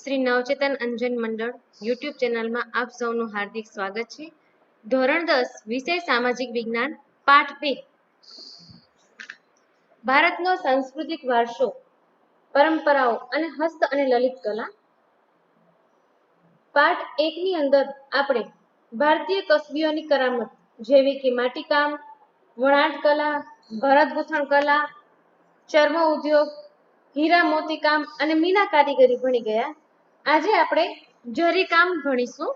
શ્રી નવચેતન અંજન મંડળ યુટ્યુબ ચેનલમાં આપ સૌનું હાર્દિક સ્વાગત છે. ધોરણ 10 વિષય સામાજિક વિજ્ઞાન પાઠ 2 ભારતનો સાંસ્કૃતિક વારસો, પરંપરાઓ અને હસ્ત અને લલિત કલા. પાઠ 1 ની અંદર આપણે ભારતીય કસબીઓની કરામત જેવી કે માટીકામ, વણાટ કલા, ભરત ગૂંથણ કલા, ચર્મ ઉદ્યોગ, હીરા મોતીકામ અને મીના કારીગરી ભણી ગયા. આજે આપણે જરી કામ ભણીશું.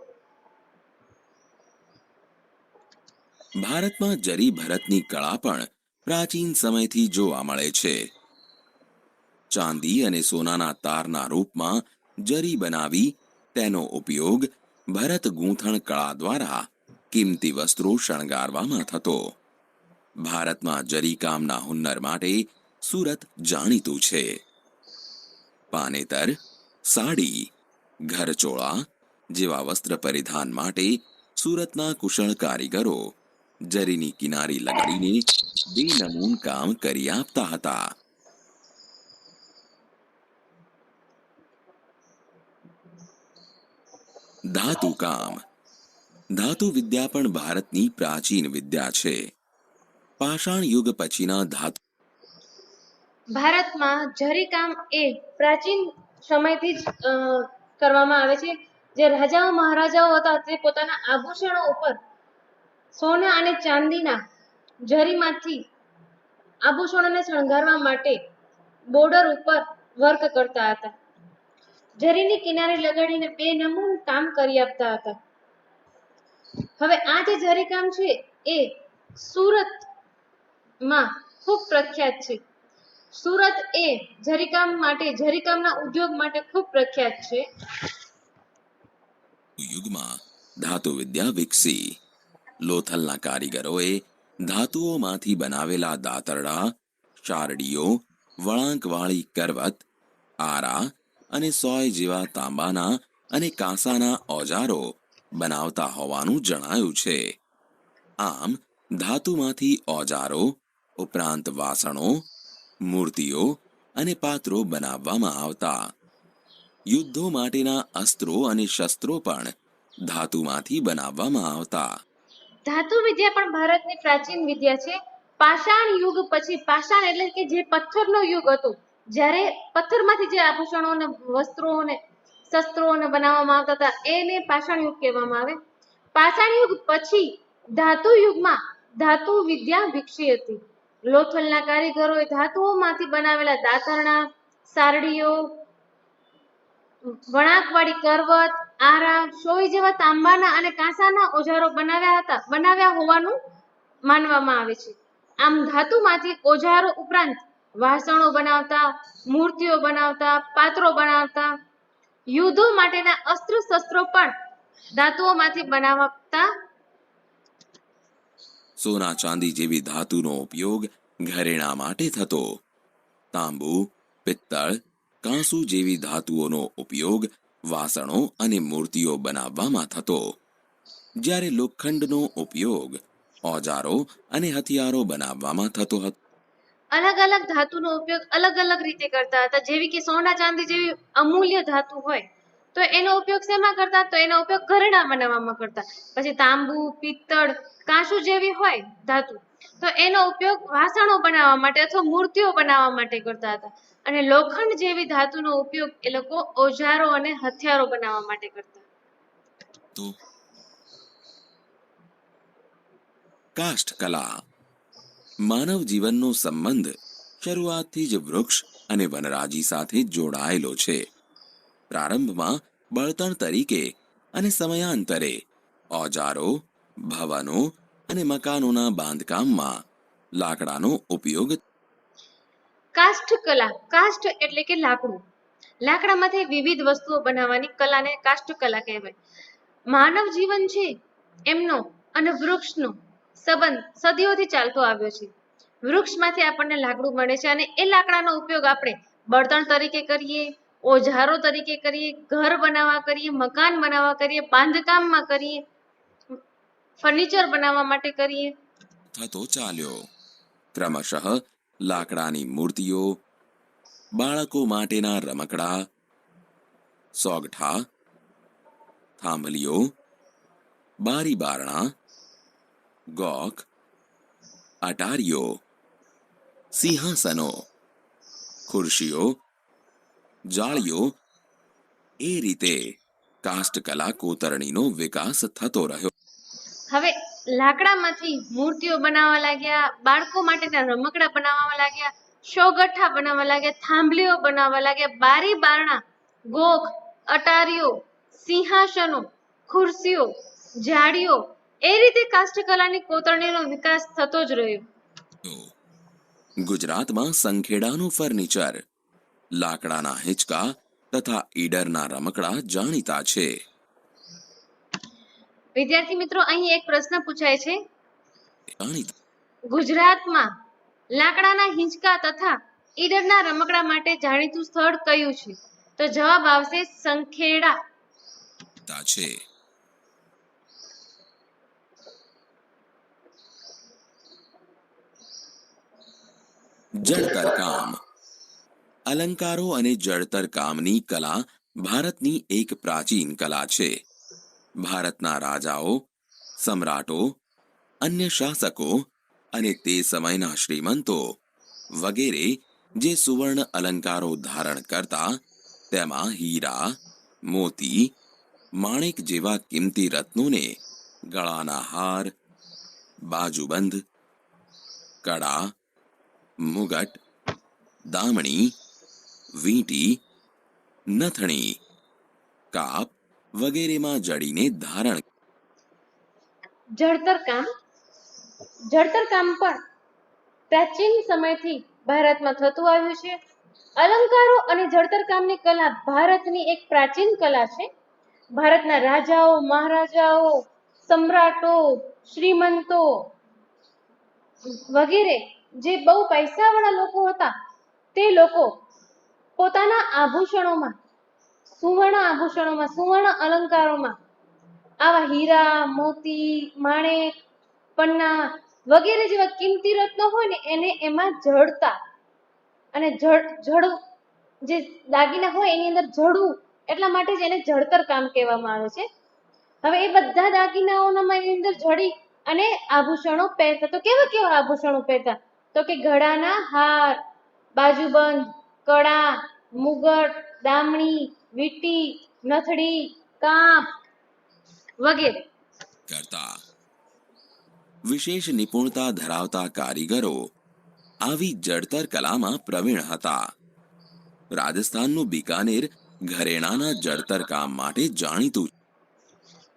ભારતમાં જરી ભરતની કળા પણ પ્રાચીન સમયથી જોવા મળે છે. ચાંદી અને સોનાના તારના રૂપમાં જરી બનાવી તેનો ઉપયોગ ભરત ગૂંથણ કળા દ્વારા કિંમતી વસ્ત્રો શણગારવામાં થતો. ભારતમાં જરી કામના હુન્નર માટે સુરત જાણીતું છે. પાનેતર, સાડી, ઘરચોળા જેવા વસ્ત્ર પરિધાન માટે સુરતના કુશળ કારીગરો જરીની કિનારી લગાડીને બેનમૂન કામ કરી આપતા હતા. ધાતુ કામ. ધાતુ વિદ્યા પણ ભારતની પ્રાચીન વિદ્યા છે. પાષાણ યુગ પછીના ધાતુ ભારતમાં જરી કામ એ પ્રાચીન સમયથી જ કરવામાં આવે છે. જે રાજાઓ મહારાજાઓ હતા તે પોતાના આભૂષણો ઉપર સોના અને ચાંદીના જરીમાંથી આભૂષણોને શણગારવા માટે બોર્ડર ઉપર વર્ક કરતા હતા. જરીની કિનારે લગાડીને બેનમૂન કામ કરી આપતા હતા. હવે આ જે જરી કામ છે એ સુરતમાં ખૂબ પ્રખ્યાત છે. સુરત એ જરીકામ માટે, જરીકામના ઉદ્યોગ માટે ખૂબ પ્રખ્યાત છે. યુગમાં ધાતુ વિદ્યા વિકસી. લોથલના કારીગરોએ ધાતુઓમાંથી બનાવેલા દાતરડા, શારડીઓ, વળાંકવાળી કરવત, આરા અને સોય જેવા તાંબાના અને કાંસાના ઓજારો બનાવતા હોવાનું જણાયું છે. આમ ધાતુમાંથી ઓજારો ઉપરાંત વાસણો, મૂર્તિઓ અને પાત્રો બનાવવામાં આવતા. યુદ્ધો માટેના અસ્ત્રો અને શસ્ત્રો પણ ધાતુમાંથી બનાવવામાં આવતા. ધાતુ વિદ્યા પણ ભારતની પ્રાચીન વિદ્યા છે. પાષાણ યુગ પછી, પાષાણ એટલે કે જે પથ્થરનો યુગ હતો, જ્યારે પથ્થરમાંથી જે આભૂષણોને, વસ્ત્રોને, શસ્ત્રોને બનાવવામાં આવતા હતા એને પાષાણ યુગ કહેવામાં આવે. પાષાણ યુગ પછી ધાતુ યુગમાં ધાતુ વિદ્યા વિકસી હતી. લોથલના કારીગરોએ ધાતુઓમાંથી બનાવેલા દાતરણા, સારડીઓ, વળાંકવાળી કરવત, આરા, સોય જેવા તાંબાના અને કાંસાના ઓજારો બનાવ્યા હોવાનું માનવામાં આવે છે. આમ ધાતુમાંથી ઓજારો ઉપરાંત વાસણો બનાવતા, મૂર્તિઓ બનાવતા, પાત્રો બનાવતા, યુદ્ધો માટેના અસ્ત્ર શસ્ત્રો પણ ધાતુઓમાંથી બનાવતા. સોના ચાંદી જેવી ધાતુનો ઉપયોગ ઘરેણાં માટે થતો. તાંબુ, પિત્તળ, કાંસુ જેવી ધાતુઓનો ઉપયોગ વાસણો અને મૂર્તિઓ બનાવવામાં થતો. જ્યારે લોખંડનો ઉપયોગ ઓજારો અને હથિયારો બનાવવામાં થતો હતો. અલગ અલગ ધાતુનો ઉપયોગ અલગ અલગ રીતે કરતા હતા. જેવી કે સોના ચાંદી જેવી અમૂલ્ય ધાતુ હોય તો એનો ઉપયોગ શેમાં કરતા? તો એનો ઉપયોગ ઘરેણાં બનાવવામાં કરતા. પછી તાંબુ, પિત્તળ, કાંસુ જેવી હોય ધાતુ તો એનો ઉપયોગ વાસણો બનાવવા માટે અથવા મૂર્તિઓ બનાવવા માટે કરતા હતા. અને લોખંડ જેવી ધાતુનો ઉપયોગ એ લોકો ઓજારો અને હથિયારો બનાવવા માટે કરતા. કાષ્ઠ કલા. માનવ જીવનનો સંબંધ શરૂઆતથી જ વૃક્ષ અને વનરાજી સાથે જોડાયેલો છે. પ્રારંભમાં બળતણ તરીકે અને સમયાંતરે ઓજારો, ભવનો અને મકાનોના બાંધકામમાં લાકડાનો ઉપયોગ. કાષ્ઠ કલા. કાષ્ઠ એટલે કે લાકડું. લાકડામાંથી વિવિધ વસ્તુઓ બનાવવાની કલાને કાષ્ઠ કલા કહેવાય. માનવ જીવન છે એમનો અને વૃક્ષનો સંબંધ સદીઓથી ચાલતો આવ્યો છે. વૃક્ષમાંથી આપણને લાકડું મળે છે અને એ લાકડાનો ઉપયોગ આપણે બળતણ તરીકે કરીએ, ઓજારો તરીકે કરીએ, ઘર બનાવવા કરીએ, મકાન બનાવવા કરીએ, બાંધકામમાં કરીએ, ફર્નિચર બનાવવા માટે કરીએ. થતો ચાલ્યો. ક્રમશઃ લાકડાની મૂર્તિઓ, બાળકો માટેના રમકડા, સોગઠા, થાંભલીઓ, બારી બારણા, ગોખ, અટારીઓ, સિંહાસનો, ખુરશીઓ, જાળીઓ, એ રીતે કાષ્ઠકલા કોતરણીનો વિકાસ થતો રહ્યો. હવે લાકડામાંથી મૂર્તિઓ બનાવવા લાગ્યા, બાળકો માટેના રમકડા બનાવવા લાગ્યા, શોગઠ્ઠા બનાવવા લાગ્યા, થાંભલીઓ બનાવવા લાગ્યા, બારી બારણા, ગોખ, અટારીઓ, સિંહાસનો, ખુરશીઓ, જાળીઓ, એ રીતે કાષ્ઠકલાની કોતરણીનો વિકાસ થતો જ રહ્યો. ગુજરાતમાં સંખેડાનું ફર્નિચર, લાકડાના હિંચકા તથા ઈડરના રમકડા જાણીતા છે. વિદ્યાર્થી મિત્રો, અહીં એક પ્રશ્ન પૂછાય છે, જાણીતા ગુજરાતમાં લાકડાના હિંચકા તથા ઈડરના રમકડા માટે જાણીતું સ્થળ કયું છે? તો જવાબ આવશે સંખેડા. છે. જડતર કામ. અલંકારો અને જડતર કામની કલા ભારતની એક પ્રાચીન કલા છે. ભારતના રાજાઓ, સમ્રાટો, અન્ય શાસકો અને તે સમયના શ્રીમંતો વગેરે જે સુવર્ણ અલંકારો ધારણ કરતા તેમાં હીરા, મોતી, માણેક જેવા કિંમતી રત્નોને ગળાના હાર, બાજુબંધ, કડા, મુગટ, દામણી, વીંટી, નથણી, કાપ વગેરેમાં જડીને ધારણ. જડતર કામ. જડતર કામ પણ પ્રાચીન સમયથી ભારતમાં થતું આવ્યું છે. અલંકારો અને જડતર કામની કલા ભારતની એક પ્રાચીન કલા છે. ભારતના રાજાઓ, મહારાજાઓ, સમ્રાટો, શ્રીમંતો વગેરે જે બહુ પૈસાવાળા લોકો હતા, તે લોકો પોતાના આભૂષણોમાં, સુવર્ણ અલંકારોમાં આવા હીરા, મોતી, માણેક, પન્ના વગેરે જેવા કિંમતી રત્નો હોય ને એને એમાં જડતા, અને જડ જે દાગીના હોય એની અંદર જડવું, એટલા માટે જ એને જડતર કામ કહેવામાં આવે છે. હવે એ બધા દાગીનાઓના એની અંદર જડી અને આભૂષણો પહેરતા. તો કેવા કેવા આભૂષણો પહેરતા? તો કે ગળાના હાર, બાજુબંધ, કડા, મુગટ, દામણી, વીંટી, નથડી, કાપ વગેરે કરતા. વિશેષ નિપુણતા ધરાવતા કારીગરો આવી જડતર કલામાં પ્રવીણ હતા. રાજસ્થાનનું બિકાનેર ઘરેણાના જડતર કામ માટે જાણીતું.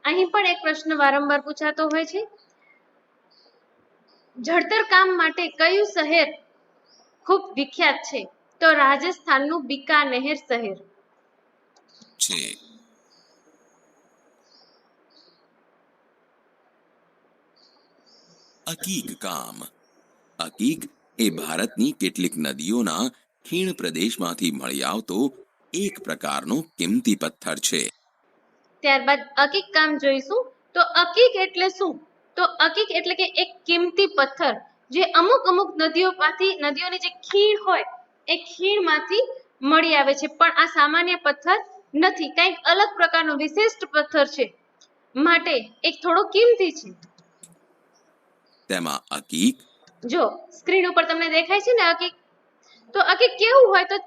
અહીં પણ એક પ્રશ્ન વારંવાર પૂછાતો હોય છે, જડતર કામ માટે કયું શહેર ખૂબ વિખ્યાત છે? તો રાજસ્થાનનું બિકાનેર શહેર છે. અકીક કામ. અકીક એ ભારતની કેટલીક નદીઓના ખીણ પ્રદેશમાંથી મળી આવતો એક પ્રકારનો કિંમતી પથ્થર છે. ત્યારબાદ અકીક કામ જોઈશું. તો અકીક એટલે શું? તો અકીક એટલે કે એક કિંમતી પથ્થર જે અમુક નદીઓની જે ખીણ હોય એ ખીણમાંથી મળી આવે છે. પણ આ સામાન્ય પથ્થર નથી, કંઈક અલગ પ્રકારનો વિશિષ્ટ પથ્થર છે, માટે એક થોડો કિંમતી છે. તેમાં અકીક, જો સ્ક્રીન ઉપર તમને દેખાય છે ને અકીક, તો અકીક કેવું હોય? તો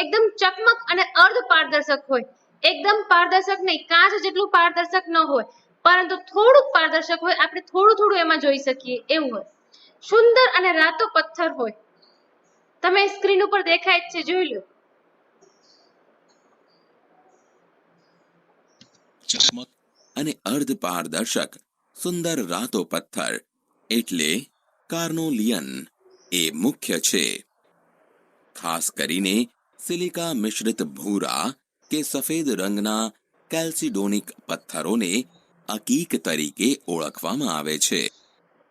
એકદમ ચકમક અને અર્ધ પારદર્શક હોય. એકદમ પારદર્શક નહીં, કાચ જેટલું પારદર્શક ન હોય, પરંતુ થોડુંક પારદર્શક હોય, આપણે થોડું થોડું એમાં જોઈ શકીએ એવું હોય. સુંદર અને રાતો પથ્થર હોય. તમે સ્ક્રીન ઉપર દેખાય જ છે, જોઈ લો. ચકમક અને અર્ધ પારદર્શક સુંદર રાતો પથ્થર એટલે કાર્નોલિયન એ મુખ્ય છે. ખાસ કરીને સિલિકા મિશ્રિત ભૂરા કે સફેદ રંગના કેલ્સિડોનિક પથ્થરોને અકીક તરીકે ઓળખવામાં આવે છે.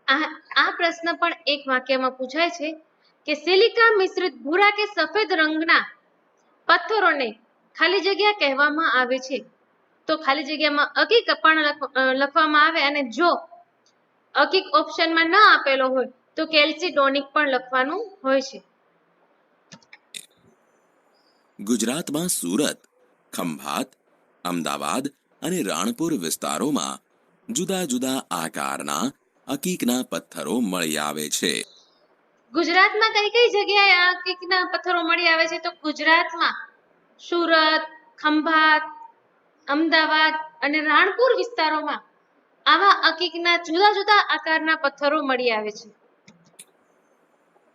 આ પ્રશ્ન પણ એક વાક્યમાં પૂછાય છે કે સિલિકા મિશ્રિત ભૂરા કે સફેદ રંગના પથ્થરોને ખાલી જગ્યા કહેવામાં આવે છે. તો ખાલી જગ્યામાં અકીક પણ લખવામાં આવે, અને જો અકીક ઓપ્શનમાં ન આપેલો હોય તો કેલ્સિડોનિક પણ લખવાનું હોય છે. ગુજરાતમાં સુરત ખંભાત, અમદાવાદ અને રાણપુર વિસ્તારોમાં જુદા જુદા આકારના અકીકના પથ્થરો મળી આવે છે. ગુજરાતમાં કઈ કઈ જગ્યાએ આ અકીકના પથ્થરો મળી આવે છે? તો ગુજરાતમાં સુરત, ખંભાત, અમદાવાદ અને રાણપુર વિસ્તારોમાં આવા અકીકના જુદા જુદા આકારના પથ્થરો મળી આવે છે.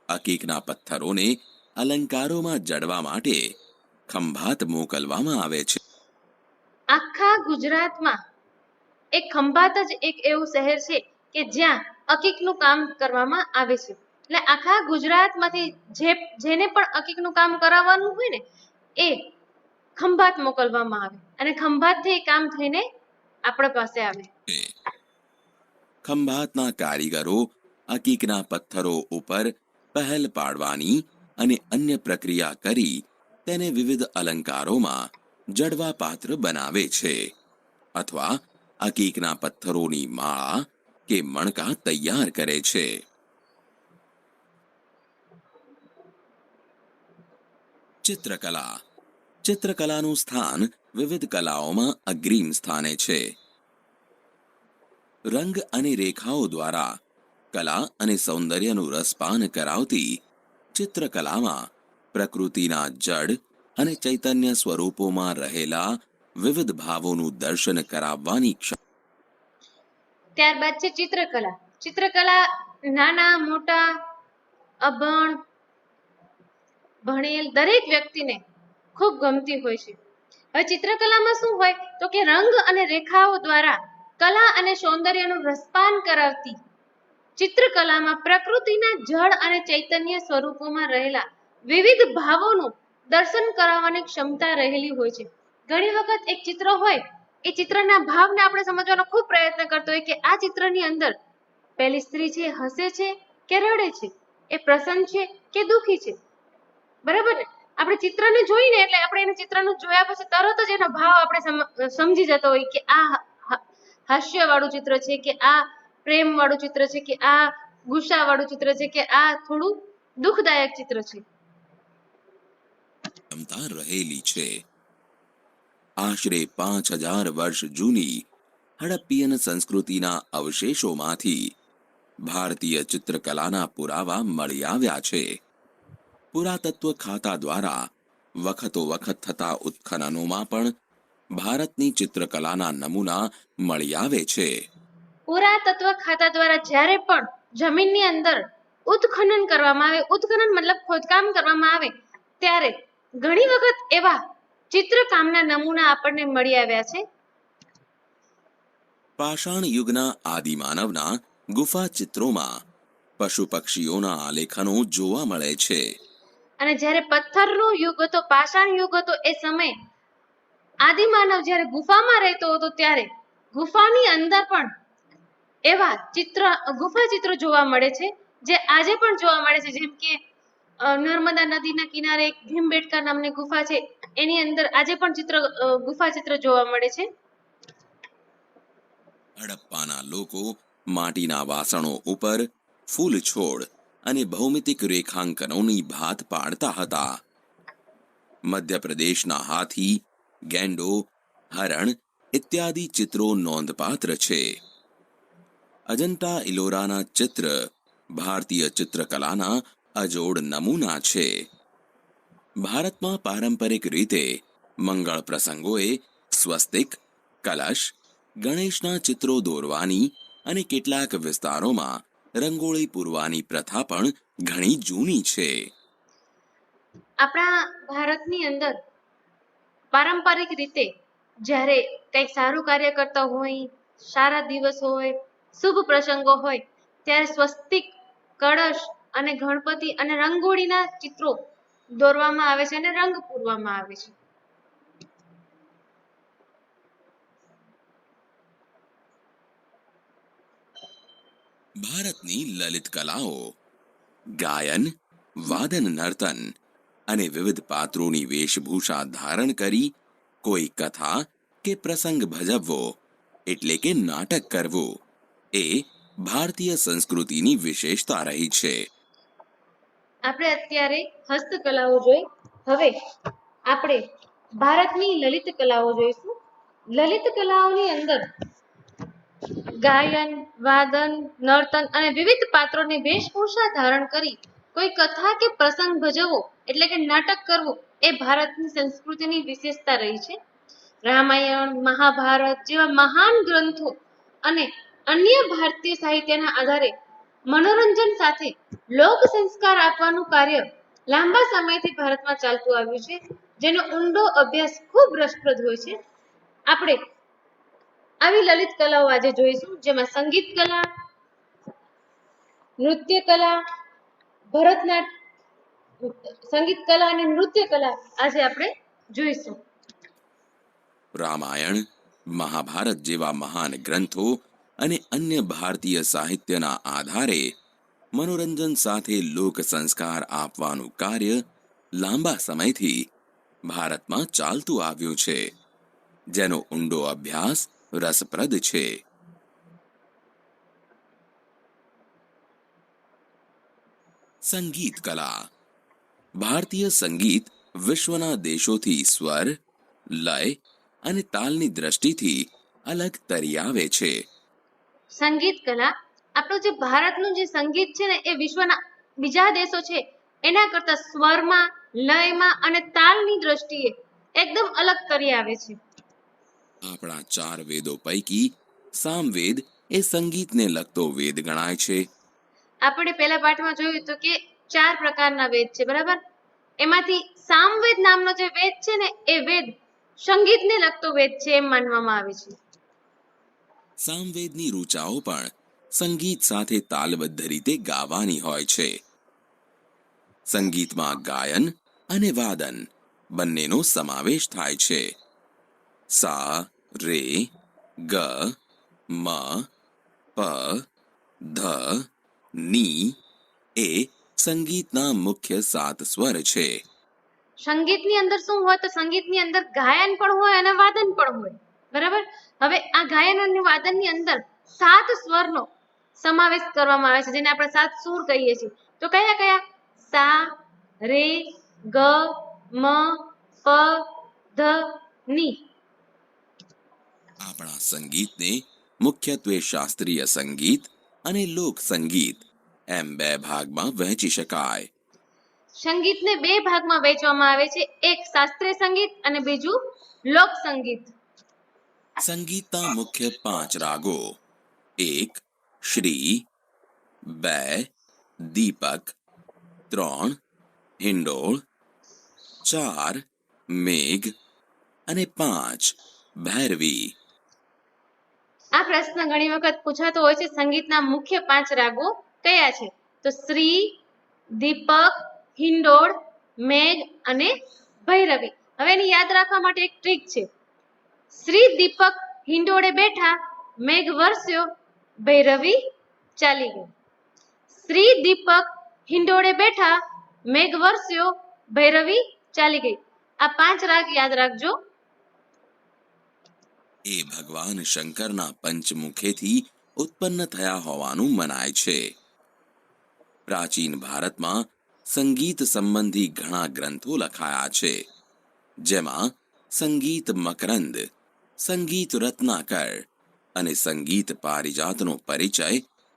અકીકના પથ્થરોને અલંકારોમાં જડવા માટે ખંભાત મોકલવામાં આવે છે. આખા ગુજરાતમાં એક ખંભાત જ એક એવું શહેર છે કે જ્યાં અકીકનું કામ કરવામાં આવે છે. એટલે આખા ગુજરાતમાંથી જેને પણ અકીકનું કામ કરાવવાનું હોય ને એ ખંભાત મોકલવામાં આવે અને ખંભાતથી કામ થઈને આપણા પાસે આવે. ખંભાતના કારીગરો અકીકના પથ્થરો ઉપર પહેલ પાડવાની અને અન્ય પ્રક્રિયા કરી તેને વિવિધ અલંકારોમાં જડવા પાત્ર બનાવે છે અથવા અકીકના પથ્થરોની માળા કે મણકા તૈયાર કરે છે. ચિત્રકલા. ચિત્રકલાનું સ્થાન વિવિધ કલાઓમાં અગ્રીમ સ્થાને છે. રંગ અને રેખાઓ દ્વારા કલા અને સૌંદર્યનું રસપાન કરાવતી ચિત્રકલામાં પ્રકૃતિના જડ અને ચૈતન્ય સ્વરૂપોમાં રહેલા વિવિધ ભાવોનું દર્શન કરાવવાની ક્ષમતા. ત્યારબાદ છે ચિત્રકલા. ચિત્રકલા નાના મોટા અભણ ભણેલ દરેક વ્યક્તિને ખૂબ ગમતી હોય છે. હવે ચિત્રકલામાં શું હોય તો કે રંગ અને રેખાઓ દ્વારા કલા અને સૌંદર્યનું રસપાન કરાવતી ચિત્રકલામાં પ્રકૃતિના જળ અને ચૈતન્ય સ્વરૂપોમાં રહેલા વિવિધ ભાવોનું દર્શન કરાવવાની ક્ષમતા રહેલી હોય છે. ઘણી વખત એક ચિત્ર હોય એ ચિત્રના ભાવને આપણે સમજવાનો ખૂબ પ્રયત્ન કરતો હોય કે આ ચિત્રની અંદર પેલી સ્ત્રી છે હસે છે કે રડે છે, એ પ્રસન્ન છે કે દુઃખી છે. બરાબર ને? આપણે ચિત્રને જોઈને એટલે આપણે એને ચિત્રનું જોયા પછી તરત જ એનો ભાવ આપણે સમજી જતો હોય કે આ હાસ્ય વાળું ચિત્ર છે કે આ પ્રેમ વાળું ચિત્ર છે કે આ ગુસ્સા વાળું ચિત્ર છે કે આ થોડું દુઃખદાયક ચિત્ર છે. રહેલી છે. આશરે 5000 વર્ષ જૂની હડપ્પીયન સંસ્કૃતિના અવશેષોમાંથી ભારતીય ચિત્રકલાના પુરાવા મળી આવ્યા છે. પુરાતત્વ ખાતા દ્વારા વખતો વખત થતા ઉત્ખનનોમાં પણ ભારતની ચિત્રકલાના નમૂના મળી આવે છે. પુરાતત્વ ખાતા દ્વારા જ્યારે પણ જમીનની અંદર ઉત્ખનન કરવામાં આવે, ઉત્ખનન મતલબ ખોદકામ કરવામાં આવે, ત્યારે ઘણી વખત એવા ચિત્રકામના નમૂના આપણને મળી આવ્યા છે. પાષાણ યુગના આદિમાનવના ગુફા ચિત્રોમાં પશુ પક્ષીઓના આલેખનો જોવા મળે છે. અને જ્યારે પથ્થરનો યુગ હતો, પાષાણ યુગ હતો, એ સમયે આદિમાનવ જ્યારે ગુફામાં રહેતો હતો ત્યારે ગુફાની અંદર પણ એવા ગુફા ચિત્રો જોવા મળે છે જે આજે પણ જોવા મળે છે. જેમ કે નર્મદા નદીના કિનારે એક ભીમબેટકા નામની ગુફા છે, એની અંદર આજે પણ ગુફા ચિત્ર જોવા મળે છે. હડપ્પાના લોકો માટીના વાસણો ઉપર ફૂલ છોડ અને ભૌમિતિક રેખાંકનોની ભાત પાડતા હતા. મધ્યપ્રદેશના હાથી, ગેંડો, હરણ ઇત્યાદિ ચિત્રો નોંધપાત્ર છે. અજંટા ઇલોરાના ચિત્ર ભારતીય ચિત્રકલાના અજોડ નમૂના છે. ભારતમાં પારંપરિક રીતે મંગળ પ્રસંગોએ સ્વસ્તિક, કલશ, ગણેશના ચિત્રો દોરવાની અને કેટલાક વિસ્તારોમાં રંગોળી પૂરવાની પ્રથા પણ ઘણી જૂની છે. આપણા ભારતની અંદર પારંપરિક રીતે જ્યારે કંઈક સારું કાર્ય કરતા હોય, સારા દિવસ હોય, શુભ પ્રસંગો હોય, ત્યારે સ્વસ્તિક, કળશ અને ગણપતિ અને રંગોળીના ચિત્રો દોરવામાં આવે છે અને રંગ પૂરવામાં આવે છે. ભારતની લલિત કલાઓ ગાયન, વાદન, નર્તન અને વિવિધ પાત્રોની વેશભૂષા ધારણ કરી કોઈ કથા કે પ્રસંગ ભજવવો એટલે કે નાટક કરવું એ ભારતીય સંસ્કૃતિની વિશેષતા રહી છે. આપણે અત્યારે હસ્તકલાઓ જોઈ, હવે આપણે ભારતની લલિત કલાઓ જોઈશું. લલિત કલાઓની અંદર ગાયન, વાદન, નર્તન અને વિવિધ પાત્રોની વેશભૂષા ધારણ કરી કોઈ કથા કે પ્રસંગ ભજવવો એટલે કે નાટક કરવું એ ભારતની સંસ્કૃતિની વિશેષતા રહી છે. રામાયણ, મહાભારત જેવા મહાન ગ્રંથો અને અન્ય ભારતીય સાહિત્યના આધારે મનોરંજન સાથે લોક સંસ્કાર આપવાનું કાર્ય લાંબા સમયથી ભારતમાં ચાલતું આવ્યું છે, જેનો ઊંડો અભ્યાસ ખૂબ રસપ્રદ હોય છે. આપણે આવી લલિત કલાઓ આજે જોઈશું, જેમાં સંગીત કલા, નૃત્ય કલા, સંગીત કલા અને નૃત્ય કલા આજે આપણે જોઈશું. રામાયણ, મહાભારત જેવા મહાન ગ્રંથો અને અન્ય ભારતીય સાહિત્યના આધારે મનોરંજન સાથે લોક સંસ્કાર આપવાનું કાર્ય લાંબા સમયથી ભારતમાં ચાલતું આવ્યું છે, જેનો ઊંડો અભ્યાસ રસપ્રદ છે. સંગીત કલા. ભારતીય સંગીત વિશ્વના દેશોથી સ્વર, લય અને તાલની દ્રષ્ટિથી અલગ તરી આવે છે. સંગીત કલા, આપણું જે ભારતનું જે સંગીત છે ને, એ વિશ્વના બીજા દેશો છે એના કરતા સ્વરમાં, લયમાં અને તાલની દ્રષ્ટિએ એકદમ અલગ તરી આવે છે. આપણા 4 વેદો પૈકી સામવેદ એ સંગીતને લગતો વેદ ગણાય છે. આપણે પહેલા પાઠમાં જોયું હતું કે 4 પ્રકારના વેદ છે, બરાબર? એમાંથી સામવેદ નામનો જે વેદ છે ને, એ વેદ સંગીતને લગતો વેદ છે એમ માનવામાં આવે છે. સામવેદની ઋચાઓ પણ સંગીત સાથે તાલબદ્ધ રીતે ગાવાની હોય છે. સંગીતમાં ગાયન અને વાદન બંનેનો સમાવેશ થાય છે. સા, રે, ગ, મ, પ, ધ, ની એ સંગીતના મુખ્ય 7 સ્વર છે. સંગીતની અંદર શું હોય? તો સંગીતની અંદર ગાયન પણ હોય અને વાદન પણ હોય, બરાબર? હવે આ ગાયન અને વાદનની અંદર 7 સ્વરનો સમાવેશ કરવામાં આવે છે, જેને આપણે 7 સૂર કહીએ છીએ. તો કયા કયા? સા, રે, ગ, મ, પ, ધ, ની. આપણા સંગીતને મુખ્યત્વે શાસ્ત્રીય સંગીત અને લોક સંગીત એમ 2 ભાગમાં વહેંચી શકાય. સંગીતને 2 ભાગમાં વહેંચવામાં આવે છે, એક શાસ્ત્રીય સંગીત અને બીજું લોક સંગીત. સંગીતના મુખ્ય 5 રાગો: 1 શ્રી, 2 દીપક, 3 હિંડોળ, 4 મેઘ અને 5 ભૈરવી. આ પ્રશ્ન ઘણી વખત પૂછાતો હોય છે, સંગીતના મુખ્ય 5 રાગો કયા છે? તો શ્રી, દીપક, હિંડોળ, મેઘ અને ભૈરવી. હવે એને યાદ રાખવા માટે એક ટ્રીક છે. શ્રી દીપક હિંડોળે બેઠા, મેઘ વરસ્યો, ભૈરવી ચાલી ગઈ. શ્રી દીપક હિંડોળે બેઠા, મેઘ વરસ્યો, ભૈરવી ચાલી ગઈ. આ 5 રાગ યાદ રાખજો. એ ભગવાન શંકરના પંચમુખેથી ઉત્પન્ન થયા હોવાનું મનાય છે. પ્રાચીન ભારતમાં સંગીત સંબંધી ઘણા ગ્રંથો લખાયા છે, જેમાં સંગીત મકરંદ, સંગીત રત્નાકર અને સંગીત પારિજાતનો પરિચય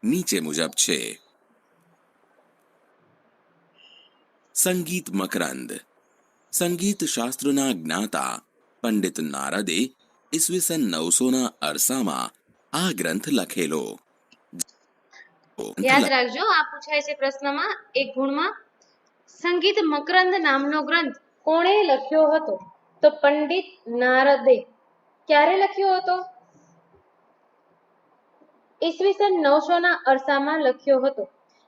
નીચે મુજબ છે. સંગીત મકરંદ. સંગીત શાસ્ત્રના જ્ઞાતા પંડિત નારદે ઈસવીસન 900ના અરસામાં આ ગ્રંથ લખેલો. યાદ રાખજો, આ પૂછાય છે પ્રશ્નમાં એક ગુણમાં. સંગીત મકરંદ નામનો ગ્રંથ કોણે લખ્યો હતો? તો પંડિત નારદે. ક્યારે લખ્યો હતો? ઈસવીસન 900ના અરસામાં લખ્યો હતો.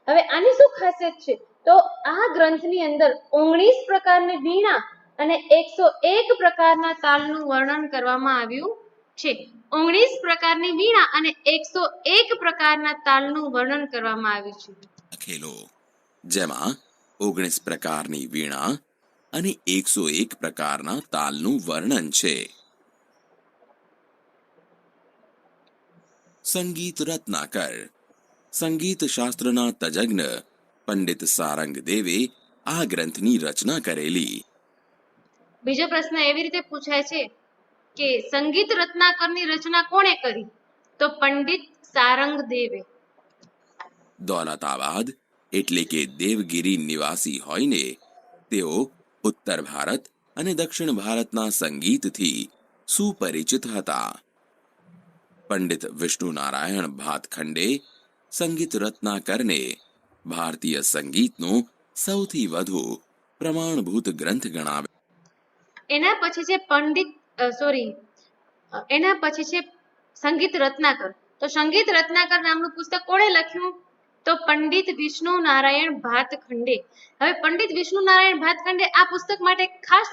હવે આની શું ખાસિયત છે? તો આ ગ્રંથની અંદર 19 પ્રકારની વીણા અને 101 પ્રકારના તાલનું વર્ણન કરવામાં આવ્યું છે. 19 પ્રકારની વીણા અને 101 પ્રકારના તાલનું વર્ણન કરવામાં આવ્યું છે. લખેલો, જેમાં 19 પ્રકારની વીણા અને 101 પ્રકારના તાલનું વર્ણન છે. સંગીત રત્નાકર. સંગીત શાસ્ત્રના તજજ્ઞ પંડિત સારંગ દેવે આ ગ્રંથની રચના કરેલી. બીજો પ્રશ્ન એવી રીતે પૂછાય છે કે સંગીત રત્નાકરની રચના કોણે કરી? તો પંડિત સારંગ દેવે. દૌલતાબાદ એટલે કે દેવગિરી નિવાસી હોઈને તેઓ ઉત્તર ભારત અને દક્ષિણ ભારતના સંગીતથી સુપરિચિત હતા. પંડિત વિષ્ણુ નારાયણ ભાતખંડે સંગીત રત્નાકરને ભારતીય સંગીતનો સૌથી વધુ પ્રમાણભૂત ગ્રંથ ગણાવ્યો. એના પછી છે એના પછી છે સંગીત રત્નાકર. તો સંગીત રત્નાકર નામનું પુસ્તક કોણે લખ્યું? તો પંડિત વિષ્ણુ નારાયણ ભાતખંડે. હવે પંડિત વિષ્ણુ નારાયણ ભાતખંડે આ પુસ્તક માટે ખાસ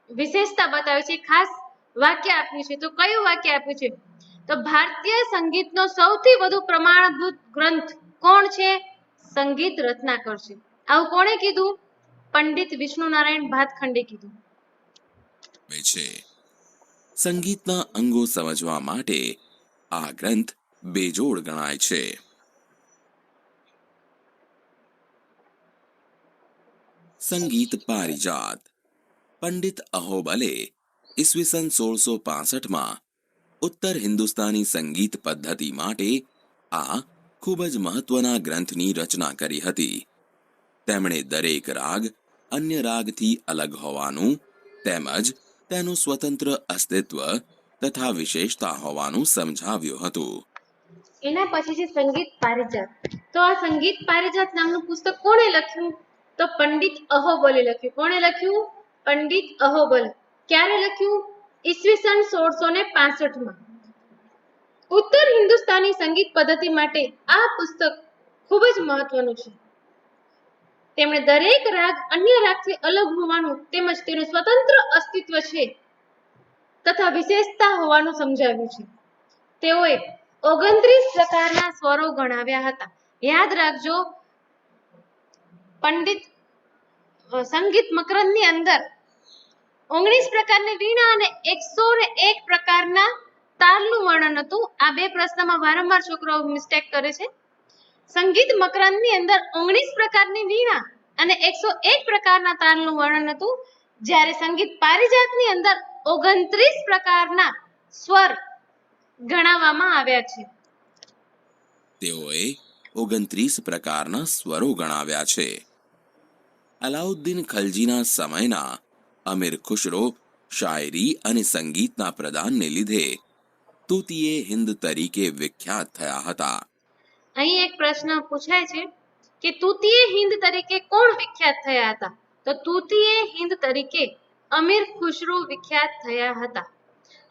વિશેષતા બતાવી છે, ખાસ વાક્ય આપ્યું છે. તો કયું વાક્ય આપ્યું છે? તો ભારતીય સંગીતનો સૌથી વધુ પ્રમાણભૂત ગ્રંથ કોણ છે? સંગીત રત્નાકર છે. આવું કોણે કીધું? પંડિત વિષ્ણુ નારાયણ ભાતખંડે કીધું છે. સંગીતના અંગો સમજવા માટે આ ગ્રંથ બેજોડ ગણાય છે. સંગીત પારિજાત. પંડિત અહોબલે ઈસવીસન 1665માં ઉત્તર હિન્દુસ્તાની સંગીત પદ્ધતિ માટે આ ખૂબ જ મહત્વના ગ્રંથની રચના કરી હતી. તેમણે દરેક રાગ અન્ય રાગથી અલગ હોવાનું તેમજ તેનું સ્વતંત્ર અસ્તિત્વ તથા વિશેષતા હોવાનું સમજાવ્યું હતું. એના પછી છે સંગીત પારિજાત. તો આ સંગીત પારિજાત નામનું પુસ્તક કોણે લખ્યું? તો પંડિત અહોબલે લખ્યું. કોણે લખ્યું? પંડિત અહોબલ. ક્યારે લખ્યું? ઈસવીસન 1665માં. ઉત્તર હિન્દુસ્તાની સંગીત પદ્ધતિ માટે આ પુસ્તક ખૂબ જ મહત્વનું છે. તેમણે દરેક રાગ અન્ય રાગથી અલગ હોવાનું તેમજ તેનું સ્વતંત્ર અસ્તિત્વ છે તથા વિશેષતા હોવાનું સમજાવ્યું છે. તેઓએ 29 પ્રકારના સ્વરો ગણાવ્યા હતા. યાદ રાખજો, પંડિત સંગીત મકરંદની અંદર 19 પ્રકારની વીણા અને 101 પ્રકારના તાલનું વર્ણન હતું. આ બે પ્રશ્નમાં વારંવાર છોકરાઓ મિસ્ટેક કરે છે. સંગીત મકરંદની અંદર 19 પ્રકારની વીણા અને 101 પ્રકારના તાલનું વર્ણન હતું, જ્યારે સંગીત પારિજાતની અંદર 29 પ્રકારના સ્વર ગણાવવામાં આવ્યા છે. તેઓએ 29 પ્રકારના સ્વરો ગણાવ્યા છે. અલાઉદ્દીન ખલજીના સમયના અમીર ખુશરો શાયરી અને સંગીતના પ્રદાનને લીધે તૂતીએ હિન્દ તરીકે વિખ્યાત થયા હતા. અહીં એક પ્રશ્ન પૂછાય છે કે તૂતીએ હિન્દ તરીકે કોણ વિખ્યાત થયા હતા? તો તૂતીએ હિન્દ તરીકે અમીર ખુશરો વિખ્યાત થયા હતા.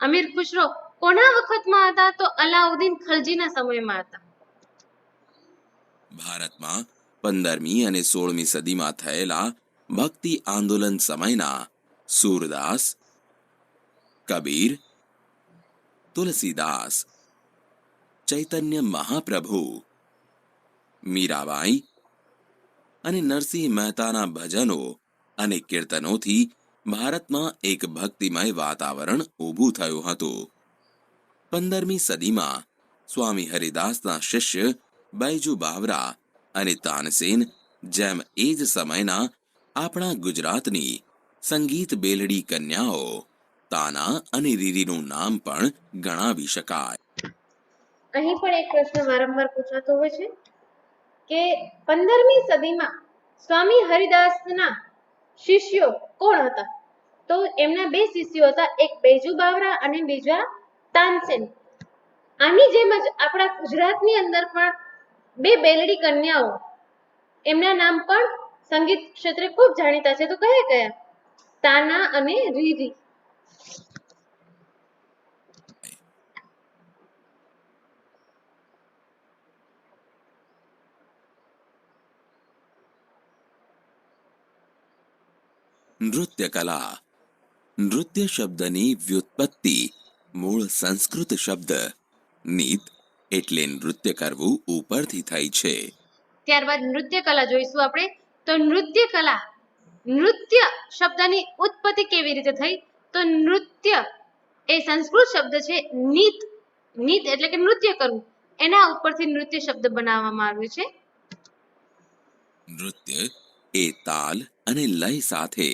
અમીર ખુશરો કોના વખતમાં હતા? તો અલાઉદ્દીન ખલજીના સમયમાં હતા. ભારતમાં 15મી અને 16મી સદીમાં થયેલા ભક્તિ આંદોલન સમયના સૂરદાસ, કબીર, તુલસીદાસ, ચૈતન્ય મહાપ્રભુ, મીરાબાઈ અને નરસિંહ મહેતાના ભજનો અને કીર્તનોથી ભારતમાં એક ભક્તિમય વાતાવરણ ઊભું થયું હતું. 15મી સદીમાં સ્વામી હરિદાસના શિષ્ય બૈજુ બાવરા અને તાનસેન જેમ એ જ સમયના આપણા ગુજરાતની સંગીત બેલડી કન્યાઓ તાના અને રીરીનું નામ પણ ગણાવી શકાય. અહીં પણ એક પ્રશ્ન વારંવાર પૂછાતો હોય છે કે 15મી સદીમાં સ્વામી હરિદાસના શિષ્યો કોણ હતા? તો એમના બે શિષ્યો હતા, એક બૈજુ બાવરા અને બીજા તાનસેન. આની જેમ જ આપણા ગુજરાતની અંદર પણ બે બેલડી કન્યાઓ, એમના નામ પણ સંગીત ક્ષેત્રે ખૂબ જાણીતા છે. તો કયા કયા? તાના અને રીરી. નૃત્ય કલા. નૃત્ય શબ્દની વ્યુત્પત્તિ મૂળ સંસ્કૃત શબ્દ નીત એટલે નૃત્ય કરવું ઉપરથી થઈ છે. ત્યારબાદ નૃત્ય કલા જોઈશું આપણે. તો નૃત્ય કલા, નૃત્ય શબ્દની ઉત્પત્તિ કેવી રીતે થઈ? તો નૃત્ય એ સંસ્કૃત શબ્દ છે નીત. નીત એટલે કે નૃત્ય કરવું, એના ઉપરથી નૃત્ય શબ્દ બનાવવામાં આવ્યો છે. નૃત્ય એ તાલ અને લય સાથે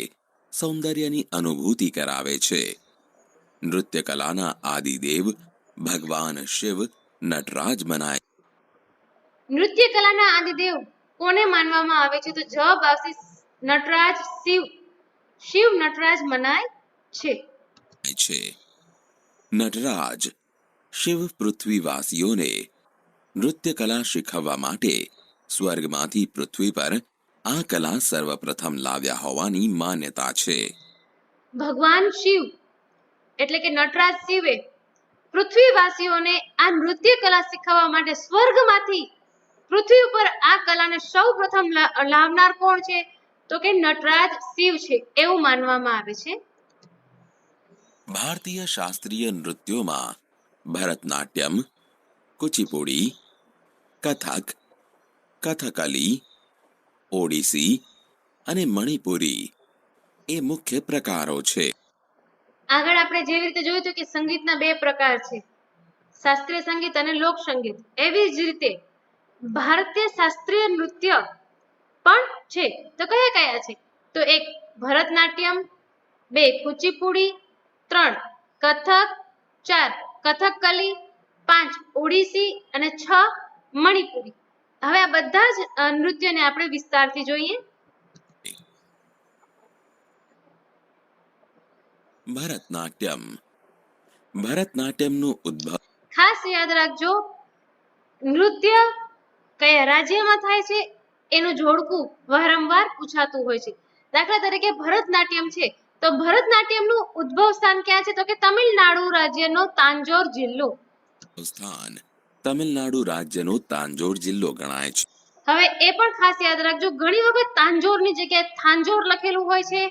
સૌંદર્યની અનુભૂતિ કરાવે છે. નૃત્ય કલાના આદિદેવ ભગવાન શિવ નટરાજ મનાય. નૃત્ય કલાના આદિદેવ કોને માનવામાં આવે છે? તો જવાબ આવશે નટરાજ શિવ. શિવ નટરાજ મનાય છે. છે. નટરાજ શિવ પૃથ્વીવાસીઓને નૃત્ય કલા શીખવવા માટે સ્વર્ગમાંથી પૃથ્વી પર આ કલા સર્વપ્રથમ લાવ્યા હોવાની માન્યતા છે. ભગવાન શિવ એટલે કે નટરાજ શિવે પૃથ્વીવાસીઓને આ નૃત્ય કલા શીખવવા માટે સ્વર્ગમાંથી પૃથ્વી ઉપર આ કલાને સૌ પ્રથમ લાવનાર કોણ છે? તો કે નટરાજ શિવ છે એવું માનવામાં આવે છે. ભારતીય શાસ્ત્રીય નૃત્યોમાં ભરતનાટ્યમ, કુચીપુડી, કથક, કથકલી, ઓડિસી અને મણિપુરી એ મુખ્ય પ્રકારો છે. આગળ આપણે જેવી રીતે જોયું હતું કે સંગીતના બે પ્રકાર છે, શાસ્ત્રીય સંગીત અને લોક સંગીત. એવી જ રીતે ભારતીય શાસ્ત્રીય નૃત્ય પણ છે. તો કયા કયા છે? તો એક ભરતનાટ્યમ, બે કુચીપુડી, ત્રણ કથક, ચાર કથકલી, પાંચ ઓડિસી અને છ મણિપુરી. હવે આ બધા જ નૃત્યને આપણે વિસ્તારથી જોઈએ. ભરતનાટ્યમ. ભરતનાટ્યમનો ઉદ્ભવ ખાસ યાદ રાખજો, નૃત્ય કયા રાજ્યમાં થાય છે એનું જોડકું વારંવાર પૂછાતું હોય છે. દાખલા તરીકે ભરતનાટ્યમ છે તો ભરતનાટ્યમનું ઉદ્ભવ સ્થાન ક્યાં છે? તો કે તમિલનાડુ રાજ્યનો તાંજોર જિલ્લો. સ્થાન તમિલનાડુ રાજ્યનો તાંજોર જિલ્લો ગણાય છે. હવે એ પણ ખાસ યાદ રાખજો, ઘણી વખત તાંજોરની જગ્યાએ થાંજોર લખેલું હોય છે,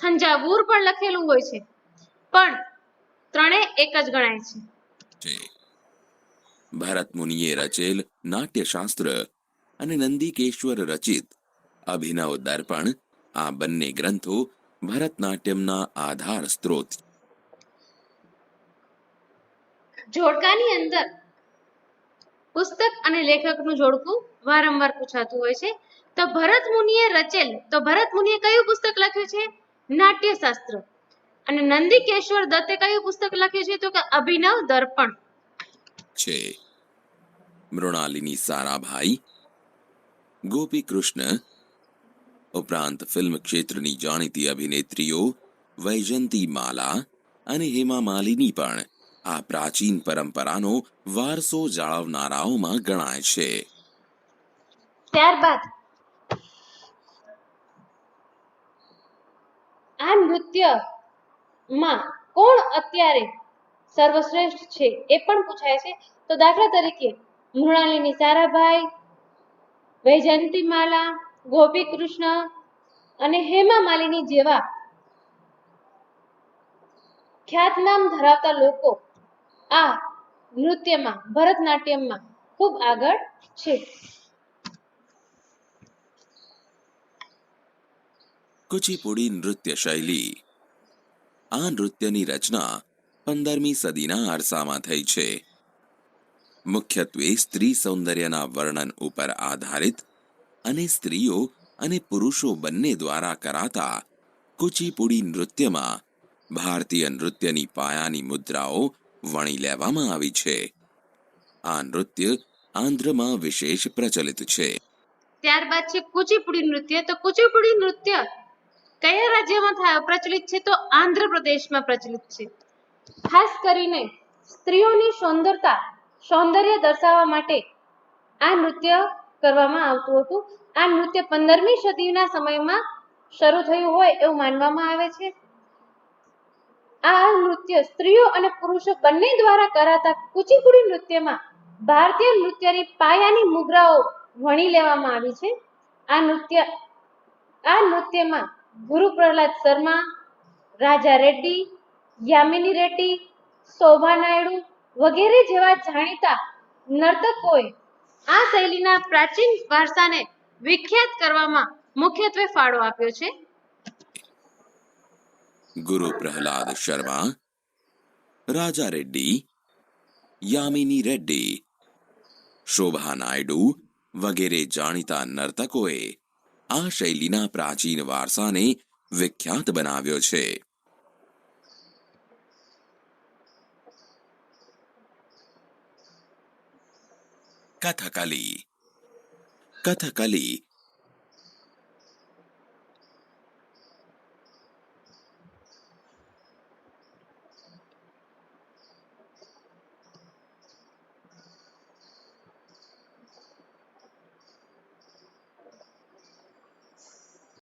થંજાવુર પણ લખેલું હોય છે, પણ ત્રણે એક જ ગણાય છે. ભરત મુનિએ રચેલ નાટ્યશાસ્ત્ર અને નંદિકેશ્વર રચિત અભિનવ દર્પણ આ બંને ગ્રંથો ભરતનાટ્યમના આધાર સ્ત્રોત. જોડકાની અંદર પુસ્તક અને લેખકનું જોડકું વારંવાર પૂછાતું હોય છે. તો ભરત મુનિએ રચેલ, તો ભરત મુનિએ કયું પુસ્તક લખ્યું છે? નાટ્યશાસ્ત્ર. અને નંદિકેશ્વર દત્તે કયું પુસ્તક લખ્યું છે? તો કે અભિનવ દર્પણ છે. મૃણાલિની સારાભાઈ, ગોપી કૃષ્ણ ઉપરાંત ફિલ્મ ક્ષેત્રની જાણીતી અભિનેત્રીઓ વૈજયંતી માલા અને હેમા માલિની પણ આ પ્રાચીન પરંપરાનો વારસો જાળવનારાઓમાં ગણાય છે. ત્યારબાદ આ નૃત્યમાં કોણ અત્યારે સર્વશ્રેષ્ઠ છે એ પણ પૂછાય છે. તો દાખલા તરીકે મૃણાલિની સારાભાઈ, વૈજયંતી માલા, ગોપી કૃષ્ણ અને હેમા માલિની જેવા ખ્યાતનામ ધરાવતા લોકો આ નૃત્યમાં, ભરતનાટ્યમમાં ખૂબ આગળ છે. કુચીપુડી નૃત્ય શૈલી. આ નૃત્યની રચના 15મી સદીના અરસામાં થઈ છે. મુખ્યત્વે સ્ત્રી સૌંદર્યના વર્ણન ઉપર આધારિત અને સ્ત્રીઓ અને પુરુષો બંને દ્વારા કરાતા કુચીપુડી નૃત્યમાં ભારતીય નૃત્યની પાયાની મુદ્રાઓ વણી લેવામાં આવી છે. આ નૃત્ય આંધ્રમાં વિશેષ પ્રચલિત છે. ત્યારબાદ છે કુચીપુડી નૃત્ય. તો કુચીપુડી નૃત્ય કયા રાજ્યમાં પ્રચલિત છે? તો આંધ્રપ્રદેશમાં પ્રચલિત છે. ખાસ કરીને સ્ત્રીઓની સૌંદર્ય દર્શાવવા માટે આ નૃત્ય કરવામાં આવતું હતું. આ નૃત્ય 15મી સદીના સમયમાં શરૂ થયું હોય એવું માનવામાં આવે છે. આ નૃત્ય સ્ત્રીઓ અને પુરુષો બંને દ્વારા કરાતા કુચીપુડી નૃત્યમાં ભારતીય નૃત્યની પાયાની મુદ્રાઓ વણી લેવામાં આવી છે. આ નૃત્યમાં ગુરુ પ્રહલાદ શર્મા, રાજા રેડ્ડી, યામિની રેડ્ડી, શોભા નાયડુ વગેરે જેવા જાણીતા નર્તકોએ આ શૈલીના પ્રાચીન વારસાને વિખ્યાત કરવામાં મુખ્યત્વે ફાળો આપ્યો છે. ગુરુ પ્રહલાદ શર્મા, રાજા રેડ્ડી, યામિની રેડ્ડી, શોભા નાયડુ વગેરે જાણીતા નર્તકોએ આ શૈલીના પ્રાચીન વારસાને વિખ્યાત બનાવ્યો છે. કથકલી. કથકલી